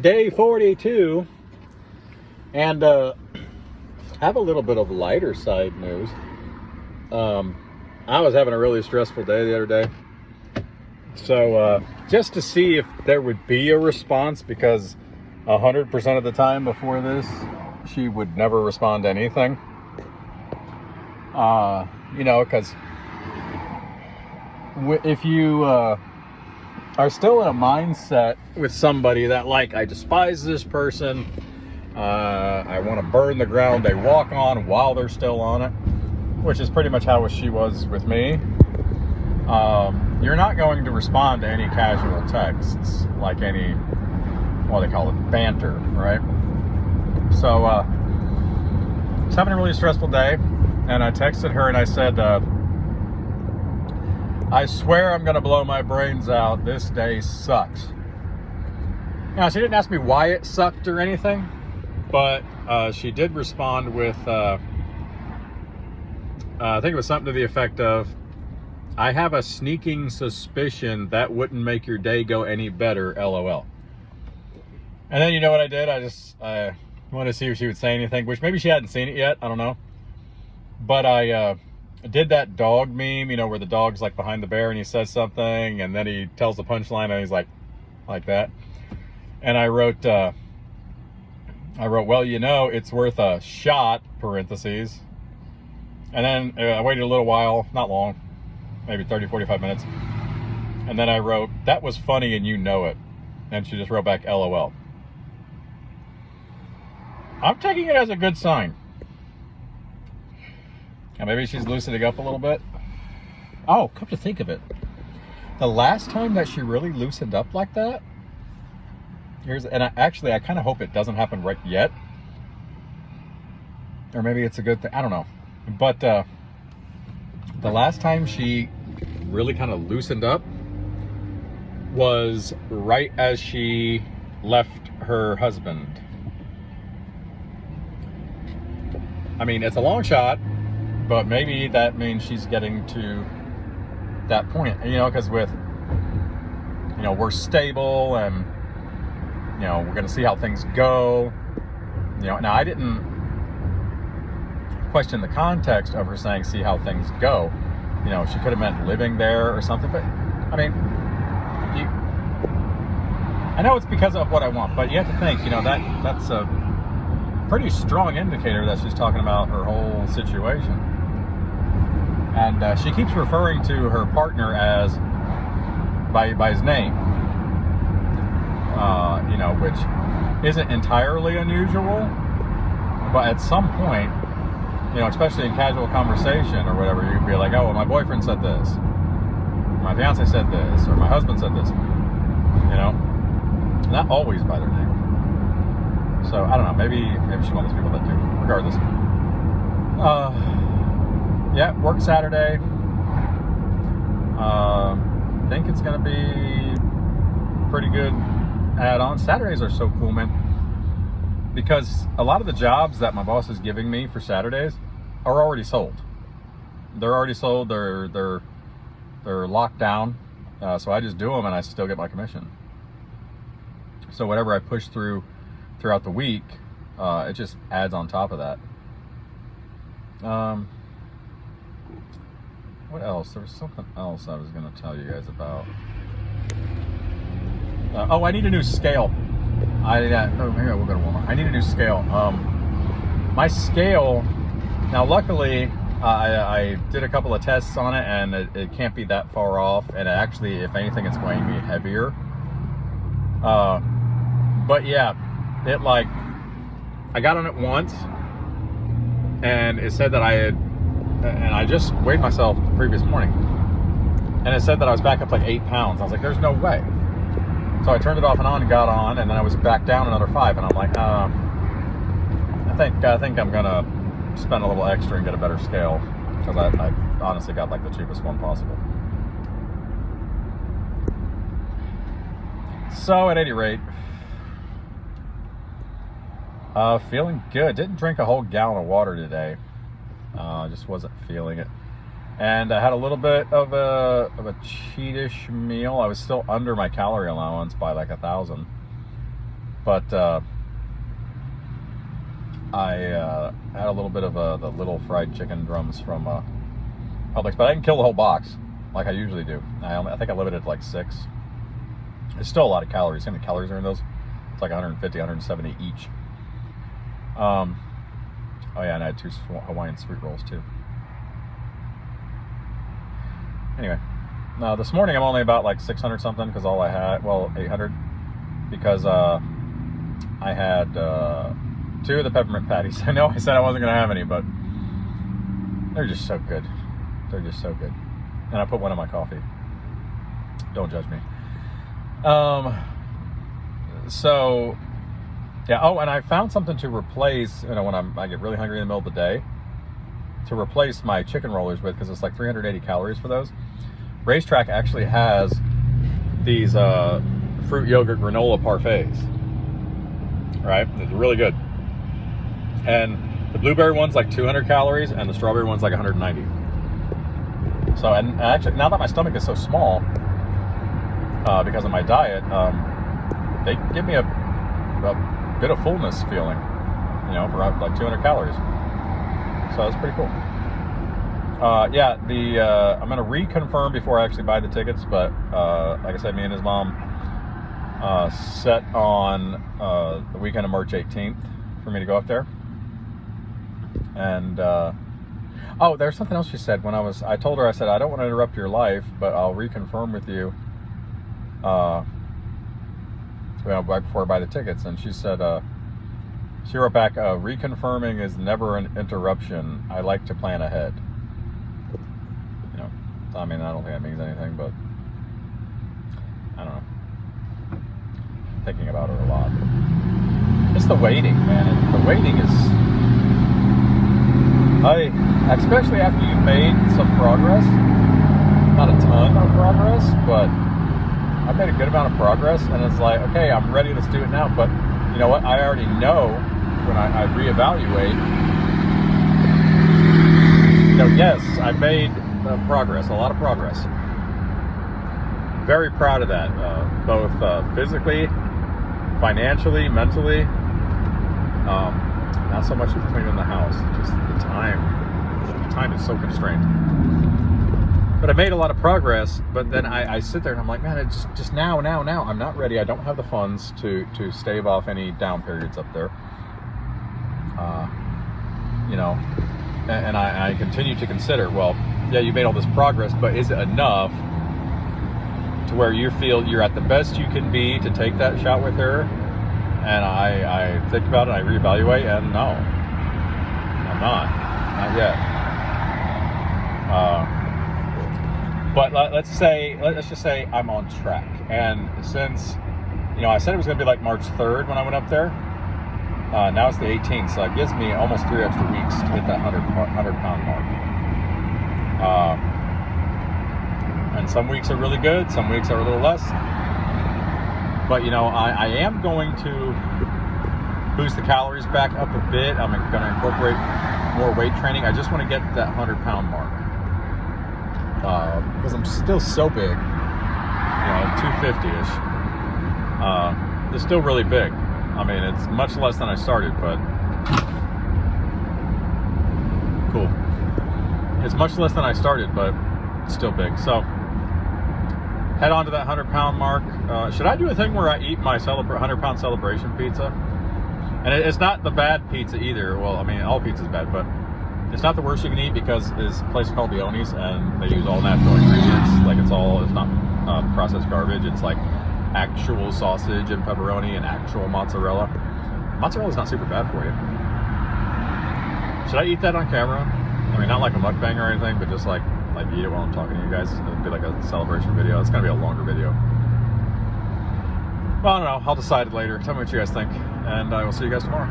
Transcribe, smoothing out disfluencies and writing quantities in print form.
day 42, and have a little bit of lighter side news. I was having a really stressful day the other day, so just to see if there would be a response, because 100% of the time before this, she would never respond to anything. Because if you are still in a mindset with somebody that, like, I despise this person, I want to burn the ground they walk on while they're still on it, which is pretty much how she was with me, you're not going to respond to any casual texts, like any, what they call it, banter, right? So, I was having a really stressful day, and I texted her and I said, I swear I'm going to blow my brains out. This day sucks. Now, she didn't ask me why it sucked or anything, but she did respond with, I think it was something to the effect of, I have a sneaking suspicion that wouldn't make your day go any better, LOL. And then, you know what I did? I wanted to see if she would say anything, which maybe she hadn't seen it yet. I don't know. But I did that dog meme, where the dog's like behind the bear and he says something and then he tells the punchline and he's like that. And I wrote, well, it's worth a shot, parentheses. And then I waited a little while, not long, maybe 30, 45 minutes. And then I wrote, that was funny and you know it. And she just wrote back, LOL. I'm taking it as a good sign. Now maybe she's loosening up a little bit. Oh, come to think of it, the last time that she really loosened up like that, I kind of hope it doesn't happen right yet. Or maybe it's a good thing, I don't know. But the last time she really kind of loosened up was right as she left her husband. I mean, it's a long shot, but maybe that means she's getting to that point, because with, we're stable and, we're going to see how things go. Now I didn't question the context of her saying, see how things go. She could have meant living there or something, but I mean, I know it's because of what I want, but you have to think, that's a pretty strong indicator that she's talking about her whole situation. And she keeps referring to her partner as by his name, which isn't entirely unusual, but at some point, especially in casual conversation or whatever, you'd be like, oh, well, my boyfriend said this, my fiance said this, or my husband said this, not always by their name. So I don't know, maybe she's one of those people that do. Regardless, yeah, work Saturday. Think it's gonna be pretty good add-on. Saturdays are so cool, man, because a lot of the jobs that my boss is giving me for Saturdays are already sold. They're already sold. They're locked down. So I just do them and I still get my commission. So whatever I push throughout the week, it just adds on top of that. What else? There was something else I was going to tell you guys about. I need a new scale. Maybe I will go to Walmart. I need a new scale. My scale, now luckily, I did a couple of tests on it, and it can't be that far off. And actually, if anything, it's going to be heavier. But yeah, I got on it once, and it said that I just weighed myself the previous morning, and it said that I was back up like 8 pounds. I was like, there's no way. So I turned it off and on and got on, and then I was back down another 5, and I'm like, I think I'm gonna spend a little extra and get a better scale, because I honestly got like the cheapest one possible. So at any rate, feeling good. Didn't drink a whole gallon of water today. Just wasn't feeling it. And I had a little bit of a cheatish meal. I was still under my calorie allowance by like 1,000. But I had a little bit of the little fried chicken drums from Publix, but I didn't kill the whole box like I usually do. I think I limited it to like 6. It's still a lot of calories. How many calories are in those? It's like 150, 170 each. Oh yeah, and I had 2 Hawaiian sweet rolls too. Anyway, this morning I'm only about like 600 something because all I had, well, 800, because I had 2 of the peppermint patties. I know I said I wasn't going to have any, but they're just so good. They're just so good. And I put one in my coffee. Don't judge me. So, yeah. Oh, and I found something to replace, when I get really hungry in the middle of the day, to replace my chicken rollers with, because it's like 380 calories for those. Racetrack actually has these fruit yogurt granola parfaits. Right? It's really good. And the blueberry one's like 200 calories, and the strawberry one's like 190. So, and actually, now that my stomach is so small, because of my diet, they give me a bit of fullness feeling, for like 200 calories. So that's pretty cool. Yeah, I'm going to reconfirm before I actually buy the tickets, but like I said, me and his mom set on the weekend of March 18th for me to go up there. And oh, there's something else she said when I told her, I said, I don't want to interrupt your life, but I'll reconfirm with you right before I buy the tickets. And she said, she wrote back, reconfirming is never an interruption. I like to plan ahead. I mean, I don't think that means anything, but I don't know. Thinking about her a lot. It's the waiting, man. The waiting is, especially after you've made some progress, not a ton of progress, but I've made a good amount of progress, and it's like, okay, I'm ready, let's do it now. But you know what? I already know when I reevaluate, yes, I made progress, a lot of progress. Very proud of that, both physically, financially, mentally. Not so much with cleaning the house, just the time. The time is so constrained. But I made a lot of progress, but then I sit there and I'm like, man, it's just now. I'm not ready. I don't have the funds to stave off any down periods up there. And I continue to consider, well, yeah, you made all this progress, but is it enough to where you feel you're at the best you can be to take that shot with her? And I think about it, I reevaluate, and no, I'm not yet. But let's just say I'm on track. And since, I said it was going to be like March 3rd when I went up there, now it's the 18th, so it gives me almost 3 extra weeks to hit that 100-pound mark. And some weeks are really good, some weeks are a little less. But, I am going to boost the calories back up a bit. I'm going to incorporate more weight training. I just want to get that 100-pound mark. Because I'm still so big, 250-ish. It's still really big. I mean, it's much less than I started, but cool. It's much less than I started, but still big. So head on to that 100-pound mark. Should I do a thing where I eat my 100-pound celebration pizza? And it's not the bad pizza either. Well, I mean, all pizza's bad, but it's not the worst you can eat because it's a place called Leone's, and they use all natural ingredients. Like it's not processed garbage. It's like actual sausage and pepperoni and actual mozzarella. Mozzarella's not super bad for you. Should I eat that on camera? I mean, not like a mukbang or anything, but just like eat it while I'm talking to you guys. It'd be like a celebration video. It's gonna be a longer video. Well, I don't know. I'll decide later. Tell me what you guys think, and I will see you guys tomorrow.